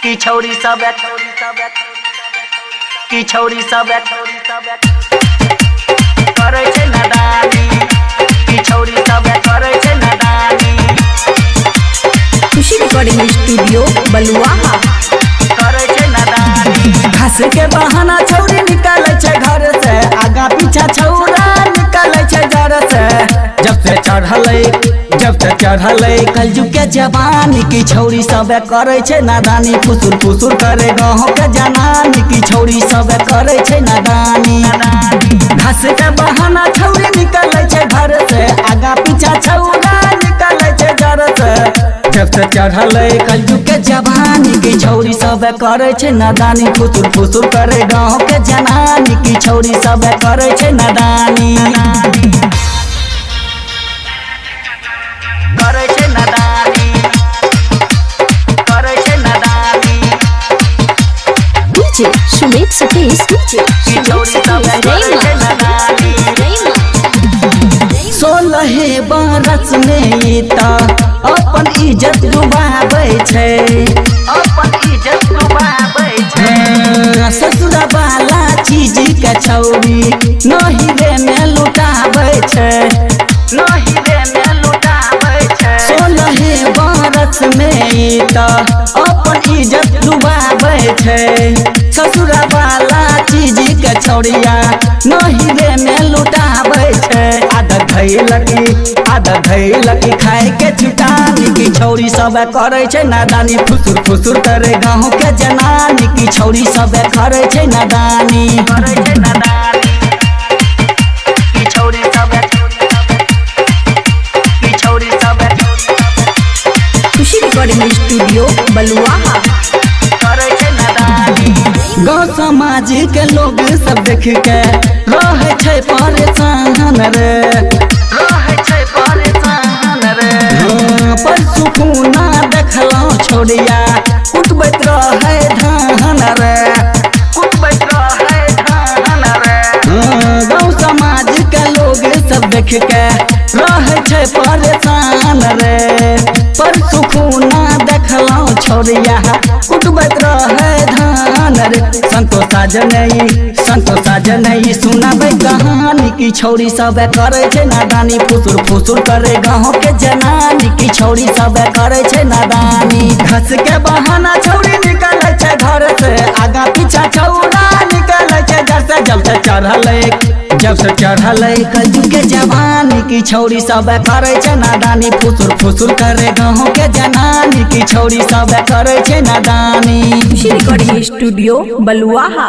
की छौरी सब करे छे नादानी की छौरी सब करे छे नादानी। खुशी रिकॉर्डिंग स्टूडियो बलुआहा करे छे नादानी। घास के बहाना छौरी निकाले छे घर से, आगा पीछा छौरा निकाले छे घर से। जब से चढ़ले कलजुग के जवानी की छौरी सब करे छे नादानी। फुसुर फुसुर करे गाँव के जनानी की छौरी सब करे छे नादानी। घास के बहाना छौरी निकाले छे घर से, आगा पीछा छौरा निकाले छे घर से। जब से चढ़ले कलजुग के जवानी की छौरी सब करे छे नादानी। फुसुर फुसुर करे गाँव के जनानी की छौरी सब करे छे नादानी। करे छे नादानी करे छे नादानी। डीजे सुमित सतीश की छौरी सब करे छे नादानी। 16 बरस में ता अपन इज्जत डुबाबै छे, अपन इज्जत डुबाबै छे। ससुरा वाला चीज के छौरी नहीं रे में लुटाबै छे, नहीं रे में लुटाबै छे। 16 बरस में ता अपन इज्जत डुबाबै छे। ससुरा वाला चीज के छौरिया नहीं रे में लुटाबै छे। आदत धैलकी खाए के छुटानी की छौरी सब करे छे नादानी। फुसुर फुसुर करे गाँव के जनानी की छौरी सब करे छे नादानी। करे छे नादानी की छौरी सब खुशी रिकॉर्डिंग स्टूडियो बलुआहा करे छे नादानी। गाँव समाज के लोग सब देख के रहे छे परेशान रे, रहे छे परेशान रे। पर सुकूना देखलौ छोड़िया कुटबैत रहे धान रे, कुटबैत रहे धान रे। गाँव समाज के लोग सब देख के रहे छे परेशान रे। पर सुकूना देखलौ छोड़िया कुटबैत रहे धान रे। संतोषा जनई सुनाबै कहानी की छौरी सब करे छे नादानी। फुसुर फुसुर करे गाँव के जनानी की छौरी सब करे छे नादानी। घास के बहाना छौरी निकाले छे घर से, आगा पीछा छौरा निकाले छे घर से। जब से चढ़ले कलजुग के जवानी की छौरी सब करे छे नादानी। फुसुर फुसुर करे गाँव के जनानी की छौरी सब करे छे नादानी। खुशी रिकॉर्डिंग स्टूडियो बलुआहा।